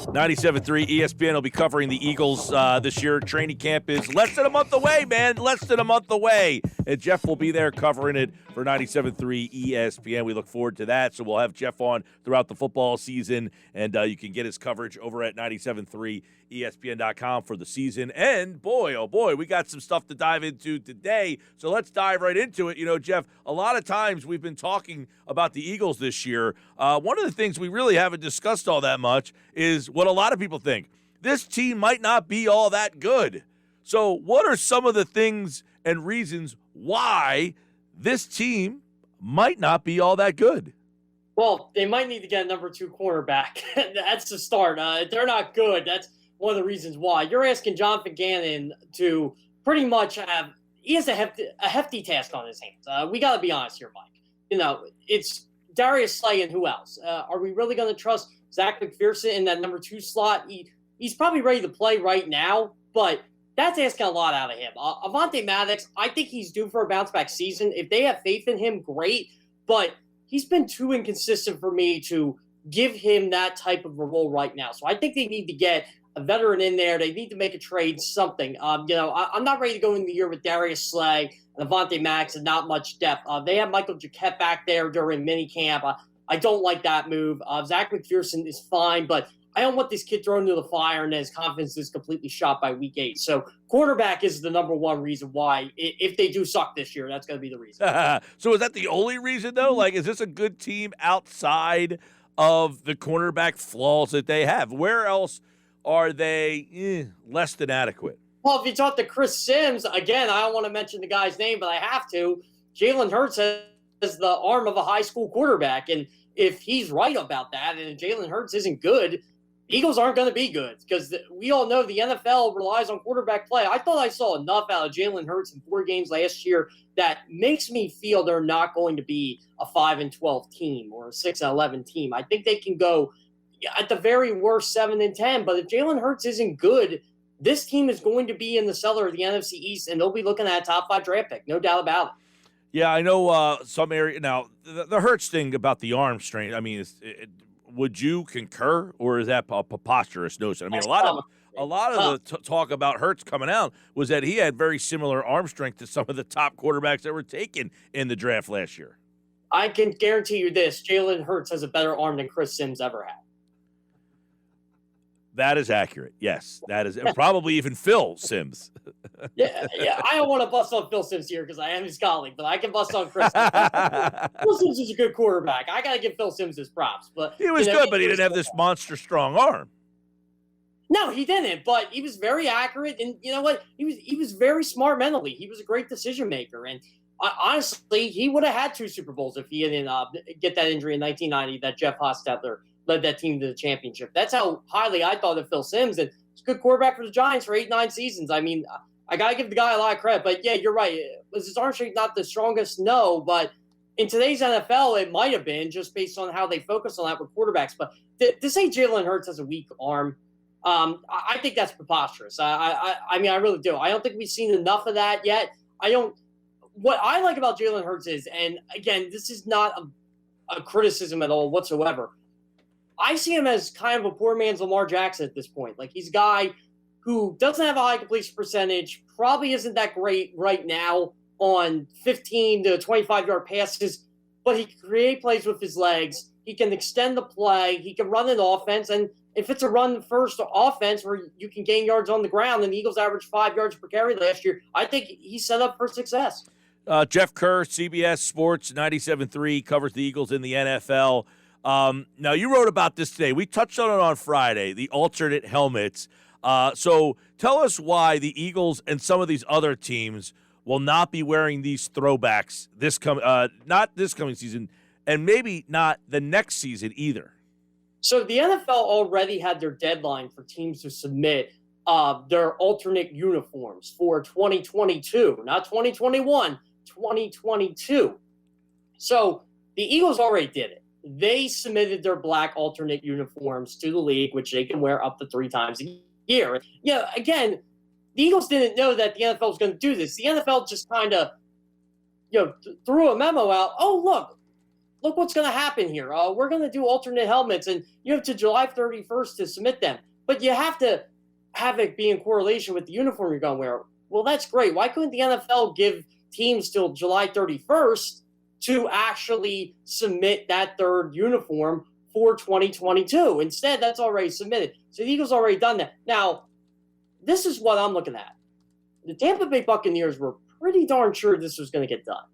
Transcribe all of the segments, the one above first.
97.3 ESPN will be covering the Eagles this year. Training camp is less than a month away, man. Less than a month away. And Jeff will be there covering it for 97.3 ESPN. We look forward to that. So we'll have Jeff on throughout the football season, and you can get his coverage over at 97.3 ESPN.com for the season. And boy, oh boy, we got some stuff to dive into today. So let's dive right into it. You know, Jeff, a lot of times we've been talking about the Eagles this year. One of the things we really haven't discussed all that much is what a lot of people think. This team might not be all that good. So what are some of the things and reasons why this team might not be all that good? Well, they might need to get a number 2 cornerback. That's the start. They're not good. That's one of the reasons why. You're asking Jonathan Gannon to pretty much have – he has a hefty task on his hands. We got to be honest here, Mike. You know, it's Darius Slay and who else? Are we really going to trust Zach McPherson in that number 2 slot? He's probably ready to play right now, but that's asking a lot out of him. Avonte Maddox, I think he's due for a bounce-back season. If they have faith in him, great, but he's been too inconsistent for me to give him that type of a role right now. So I think they need to get a veteran in there. They need to make a trade, something. I'm not ready to go in the year with Darius Slay and Avonte Maddox and not much depth. They have Michael Jacquet back there during minicamp. I don't like that move. Zach McPherson is fine, but I don't want this kid thrown into the fire and then his confidence is completely shot by week 8. So quarterback is the number 1 reason why. If they do suck this year, that's going to be the reason. So is that the only reason, though? Like, is this a good team outside of the cornerback flaws that they have? Where else are they less than adequate? Well, if you talk to Chris Sims, again, I don't want to mention the guy's name, but I have to. Jalen Hurts has the arm of a high school quarterback, and if he's right about that and Jalen Hurts isn't good, Eagles aren't going to be good because we all know the NFL relies on quarterback play. I thought I saw enough out of Jalen Hurts in 4 games last year that makes me feel they're not going to be a 5-12 team or a 6-11 team. I think they can go at the very worst 7-10, but if Jalen Hurts isn't good, this team is going to be in the cellar of the NFC East, and they'll be looking at a top 5 draft pick, no doubt about it. Yeah, I know some area now. The Hurts thing about the arm strength. I mean, would you concur, or is that a preposterous notion? I mean, a lot of the talk about Hurts coming out was that he had very similar arm strength to some of the top quarterbacks that were taken in the draft last year. I can guarantee you this: Jalen Hurts has a better arm than Chris Sims ever had. That is accurate. Yes, that is probably even Phil Sims. Yeah. I don't want to bust on Phil Sims here because I am his colleague, but I can bust on Chris Sims. Phil Sims is a good quarterback. I got to give Phil Sims his props. But he was good, but he didn't have this monster strong arm. No, he didn't. But he was very accurate, and you know what? He was very smart mentally. He was a great decision maker, and honestly, he would have had 2 Super Bowls if he didn't get that injury in 1990 that Jeff Hostetler led that team to the championship. That's how highly I thought of Phil Sims, and he's a good quarterback for the Giants for 8-9 seasons. I mean, I got to give the guy a lot of credit, but yeah, you're right. Was his arm strength not the strongest? No, but in today's NFL, it might have been just based on how they focus on that with quarterbacks. But to say Jalen Hurts has a weak arm, I think that's preposterous. I mean, I really do. I don't think we've seen enough of that yet. What I like about Jalen Hurts is, and again, this is not a criticism at all whatsoever, I see him as kind of a poor man's Lamar Jackson at this point. Like, he's a guy who doesn't have a high completion percentage, probably isn't that great right now on 15 to 25-yard passes, but he can create plays with his legs. He can extend the play. He can run an offense. And if it's a run-first offense where you can gain yards on the ground, and the Eagles averaged 5 yards per carry last year, I think he's set up for success. Jeff Kerr, CBS Sports 97.3, covers the Eagles in the NFL. Now, you wrote about this today. We touched on it on Friday, the alternate helmets. So tell us why the Eagles and some of these other teams will not be wearing these throwbacks not this coming season, and maybe not the next season either. So the NFL already had their deadline for teams to submit their alternate uniforms for 2022, not 2021, 2022. So the Eagles already did it. They submitted their black alternate uniforms to the league, which they can wear up to 3 times a year. Yeah, again, the Eagles didn't know that the NFL was going to do this. The NFL just kind of, threw a memo out. Oh, look, look what's going to happen here. We're going to do alternate helmets, and you have to July 31st to submit them. But you have to have it be in correlation with the uniform you're going to wear. Well, that's great. Why couldn't the NFL give teams till July 31st to actually submit that third uniform for 2022? Instead, that's already submitted. So the Eagles already done that. Now, this is what I'm looking at. The Tampa Bay Buccaneers were pretty darn sure this was going to get done.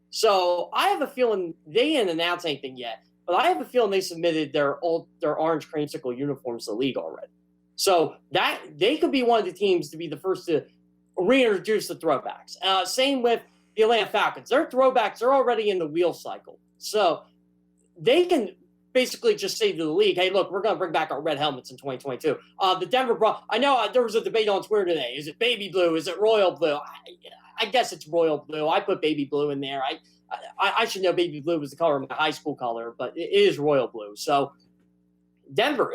So I have a feeling they didn't announce anything yet, but I have a feeling they submitted their orange creamsicle uniforms to the league already. So that they could be one of the teams to be the first to reintroduce the throwbacks. Same with the Atlanta Falcons. Their throwbacks are already in the wheel cycle. So they can basically just say to the league, hey, look, we're going to bring back our red helmets in 2022. The Denver Broncos, I know there was a debate on Twitter today. Is it baby blue? Is it royal blue? I guess it's royal blue. I put baby blue in there. I should know baby blue was the color of my high school color, but it is royal blue. So Denver,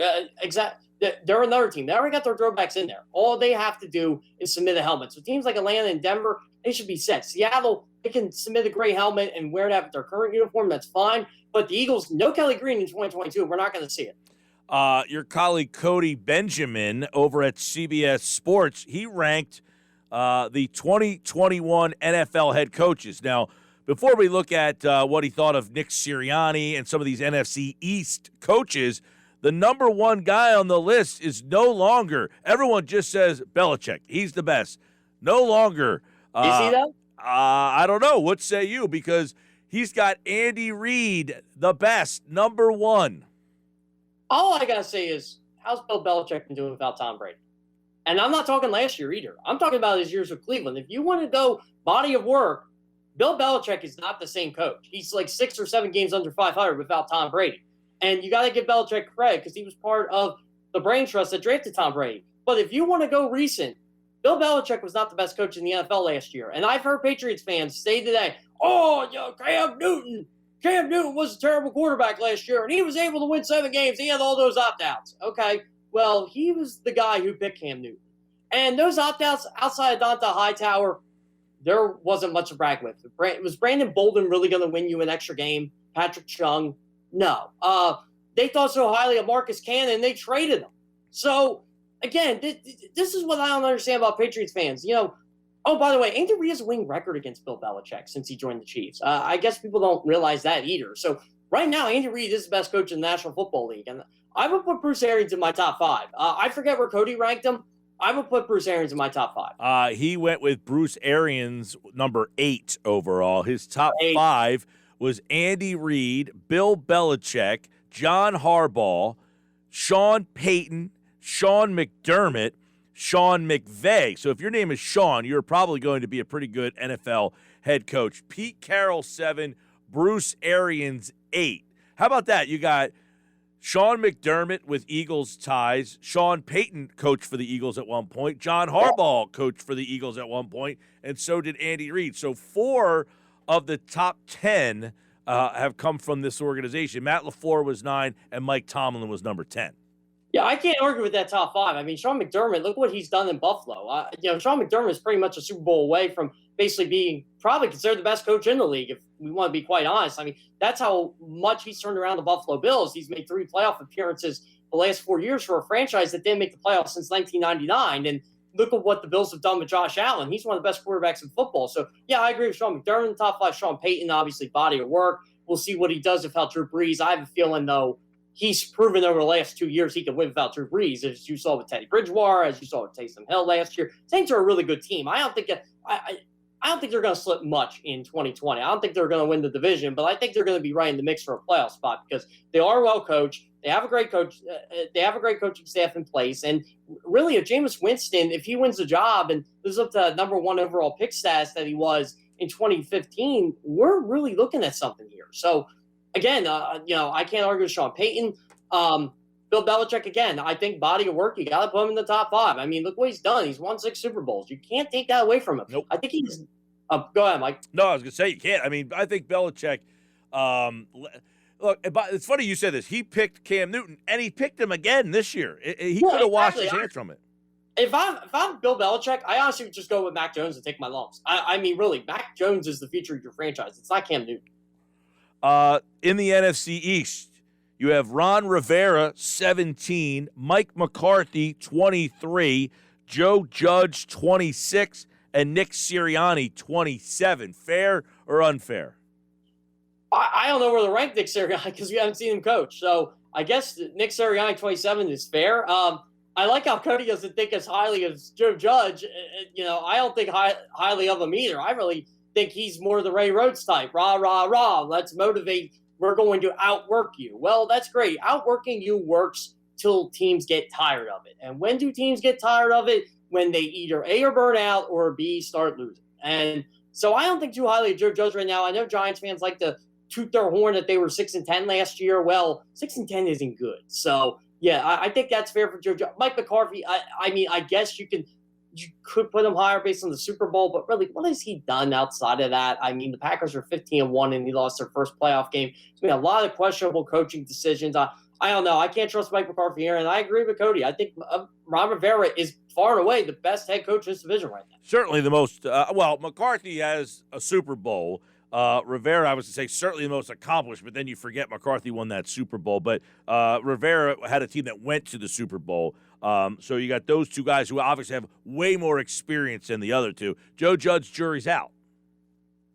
they're another team. They already got their throwbacks in there. All they have to do is submit a helmet. So teams like Atlanta and Denver, they should be set. Seattle, they can submit a gray helmet and wear that with their current uniform. That's fine. But the Eagles, no Kelly Green in 2022. We're not going to see it. Your colleague Cody Benjamin over at CBS Sports, he ranked the 2021 NFL head coaches. Now, before we look at what he thought of Nick Sirianni and some of these NFC East coaches, the number one guy on the list is no longer, everyone just says Belichick. He's the best. No longer. Is he, though? I don't know. What say you? Because he's got Andy Reid, the best, number one. All I got to say is, how's Bill Belichick been doing without Tom Brady? And I'm not talking last year either. I'm talking about his years with Cleveland. If you want to go body of work, Bill Belichick is not the same coach. He's like 6 or 7 games under 500 without Tom Brady. And you got to give Belichick credit because he was part of the brain trust that drafted Tom Brady. But if you want to go recent, Bill Belichick was not the best coach in the NFL last year. And I've heard Patriots fans say today, Cam Newton was a terrible quarterback last year, and he was able to win 7 games. He had all those opt-outs. Okay, well, he was the guy who picked Cam Newton. And those opt-outs outside of Donta Hightower, there wasn't much to brag with. Was Brandon Bolden really going to win you an extra game? Patrick Chung? No. They thought so highly of Marcus Cannon, they traded him. So, again, this is what I don't understand about Patriots fans. Oh, by the way, Andy Reid has a winning record against Bill Belichick since he joined the Chiefs. I guess people don't realize that either. So, right now, Andy Reid is the best coach in the National Football League. And I would put Bruce Arians in my top 5. I forget where Cody ranked him. I would put Bruce Arians in my top 5. He went with Bruce Arians, number 8 overall. His top 5 was Andy Reid, Bill Belichick, John Harbaugh, Sean Payton, Sean McDermott, Sean McVay. So if your name is Sean, you're probably going to be a pretty good NFL head coach. Pete Carroll, 7, Bruce Arians, 8. How about that? You got Sean McDermott with Eagles ties. Sean Payton coached for the Eagles at one point. John Harbaugh coached for the Eagles at one point, and so did Andy Reid. So 4 of the top 10 have come from this organization. Matt LaFleur was 9, and Mike Tomlin was number 10. Yeah, I can't argue with that top 5. I mean, Sean McDermott, look what he's done in Buffalo. Sean McDermott is pretty much a Super Bowl away from basically being probably considered the best coach in the league, if we want to be quite honest. I mean, that's how much he's turned around the Buffalo Bills. He's made 3 playoff appearances the last 4 years for a franchise that didn't make the playoffs since 1999. And look at what the Bills have done with Josh Allen. He's one of the best quarterbacks in football. So, yeah, I agree with Sean McDermott in the top 5. Sean Payton, obviously, body of work. We'll see what he does without Drew Brees. I have a feeling, though, he's proven over the last 2 years he can win without Drew Brees, as you saw with Teddy Bridgewater, as you saw with Taysom Hill last year. Saints are a really good team. I don't think they're going to slip much in 2020. I don't think they're going to win the division, but I think they're going to be right in the mix for a playoff spot because they are well coached. They have a great coach. They have a great coaching staff in place. And really, if Jameis Winston, if he wins the job and lives up to number 1 overall pick status that he was in 2015, we're really looking at something here. So, again, I can't argue with Sean Payton. Bill Belichick, again, I think body of work, you got to put him in the top 5. I mean, look what he's done. He's won 6 Super Bowls. You can't take that away from him. Nope. I think he's go ahead, Mike. No, I was going to say you can't. I mean, I think Belichick look, it's funny you said this. He picked Cam Newton, and he picked him again this year. He could have washed his hands from it. If I'm Bill Belichick, I honestly would just go with Mac Jones and take my lumps. I mean, really, Mac Jones is the future of your franchise. It's not Cam Newton. In the NFC East, you have Ron Rivera, 17, Mike McCarthy, 23, Joe Judge, 26, and Nick Sirianni, 27. Fair or unfair? I don't know where to rank Nick Sirianni because we haven't seen him coach. So I guess Nick Sirianni 27 is fair. I like how Cody doesn't think as highly as Joe Judge. I don't think highly of him either. I really think he's more the Ray Rhodes type. Rah, rah, rah. Let's motivate. We're going to outwork you. Well, that's great. Outworking you works till teams get tired of it. And when do teams get tired of it? When they either A, are burn out, or B, start losing. And so I don't think too highly of Joe Judge right now. I know Giants fans like to toot their horn that they were 6-10 last year. Well, 6-10 isn't good. So yeah, I think that's fair for Joe Judge. Mike McCarthy, I guess you could put him higher based on the Super Bowl, but really, what has he done outside of that? I mean, the Packers are 15-1 and he lost their first playoff game. It's been a lot of questionable coaching decisions. I don't know. I can't trust Mike McCarthy here, and I agree with Cody. I think Ron Rivera is far and away the best head coach in this division right now. Certainly the most. McCarthy has a Super Bowl. Rivera, I was to say, certainly the most accomplished, but then you forget McCarthy won that Super Bowl. But Rivera had a team that went to the Super Bowl. So you got those two guys who obviously have way more experience than the other two. Joe Judge, jury's out.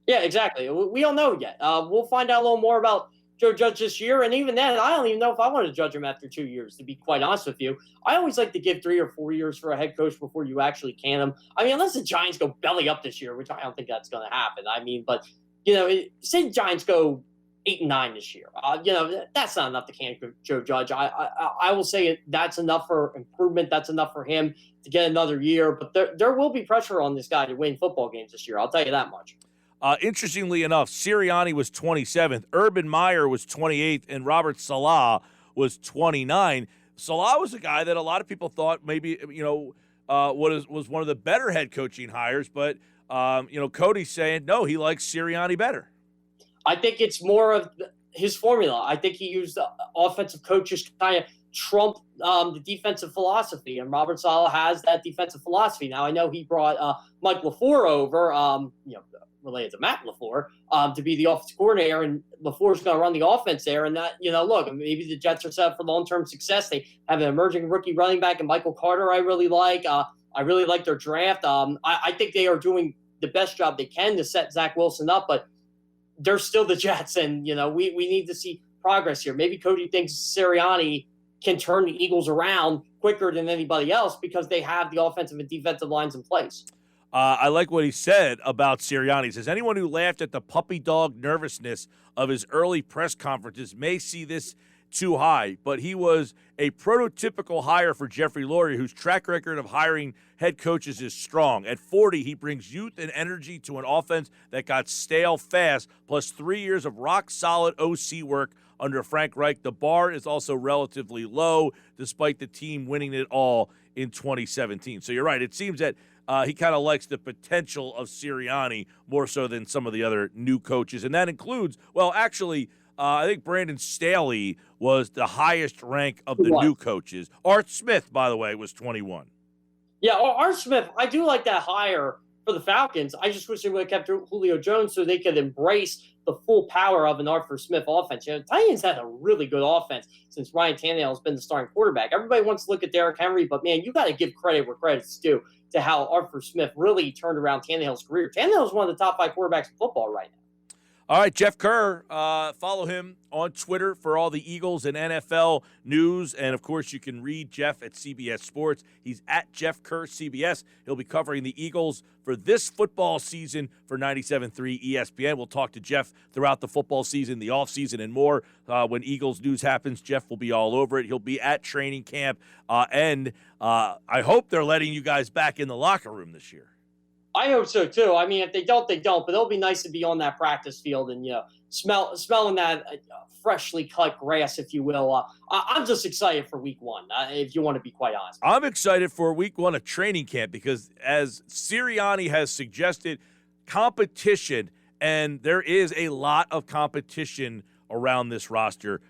Yeah, exactly. We don't know yet. We'll find out a little more about Joe Judge this year. And even then, I don't even know if I want to judge him after 2 years, to be quite honest with you. I always like to give 3 or 4 years for a head coach before you actually can him. I mean, unless the Giants go belly up this year, which I don't think that's going to happen. I mean, but say the Giants go 8-9 this year. That's not enough to can Joe Judge. I will say that's enough for improvement. That's enough for him to get another year. But there will be pressure on this guy to win football games this year. I'll tell you that much. Interestingly enough, Sirianni was 27th, Urban Meyer was 28th, and Robert Saleh was 29. Saleh was a guy that a lot of people thought maybe was one of the better head coaching hires, but Cody's saying no, he likes Sirianni better. I think it's more of his formula. I think he used offensive coaches to kind of trump the defensive philosophy, and Robert Saleh has that defensive philosophy. Now, I know he brought Mike LaFleur over, related to Matt LaFleur, to be the offensive coordinator, and LaFleur's going to run the offense there. And that, look, maybe the Jets are set up for long-term success. They have an emerging rookie running back, and Michael Carter I really like. I really like their draft. I think they are doing the best job they can to set Zach Wilson up, but they're still the Jets, and we need to see progress here. Maybe Cody thinks Sirianni can turn the Eagles around quicker than anybody else because they have the offensive and defensive lines in place. I like what he said about Sirianni. He says, anyone who laughed at the puppy dog nervousness of his early press conferences may see this too high, but he was a prototypical hire for Jeffrey Lurie, whose track record of hiring head coaches is strong. At 40, he brings youth and energy to an offense that got stale fast, plus 3 years of rock-solid OC work under Frank Reich. The bar is also relatively low, despite the team winning it all in 2017. So you're right. It seems that he kind of likes the potential of Sirianni more so than some of the other new coaches. And that includes, I think Brandon Staley was the highest rank of the new coaches. Art Smith, by the way, was 21. Yeah, Art Smith, I do like that hire for the Falcons. I just wish they would have kept Julio Jones so they could embrace the full power of an Arthur Smith offense. Titans had a really good offense since Ryan Tannehill has been the starting quarterback. Everybody wants to look at Derrick Henry, but, man, you got to give credit where credit's due to how Arthur Smith really turned around Tannehill's career. Tannehill is one of the top 5 quarterbacks in football right now. All right, Jeff Kerr, follow him on Twitter for all the Eagles and NFL news. And, of course, you can read Jeff at CBS Sports. He's at Jeff Kerr CBS. He'll be covering the Eagles for this football season for 97.3 ESPN. We'll talk to Jeff throughout the football season, the offseason, and more. When Eagles news happens, Jeff will be all over it. He'll be at training camp. And I hope they're letting you guys back in the locker room this year. I hope so too. I mean, if they don't, they don't. But it'll be nice to be on that practice field and smelling that freshly cut grass, if you will. I'm just excited for Week 1. If you want to be quite honest, I'm excited for Week 1 of training camp because, as Sirianni has suggested, competition, and there is a lot of competition around this roster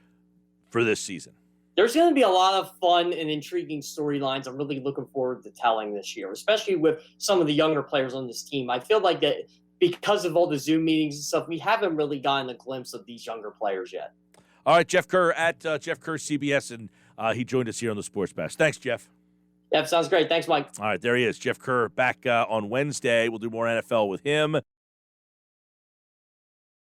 for this season. There's going to be a lot of fun and intriguing storylines I'm really looking forward to telling this year, especially with some of the younger players on this team. I feel like that because of all the Zoom meetings and stuff, we haven't really gotten a glimpse of these younger players yet. All right, Jeff Kerr at Jeff Kerr CBS, and he joined us here on the Sports Bash. Thanks, Jeff. Yep, sounds great. Thanks, Mike. All right, there he is. Jeff Kerr back on Wednesday. We'll do more NFL with him.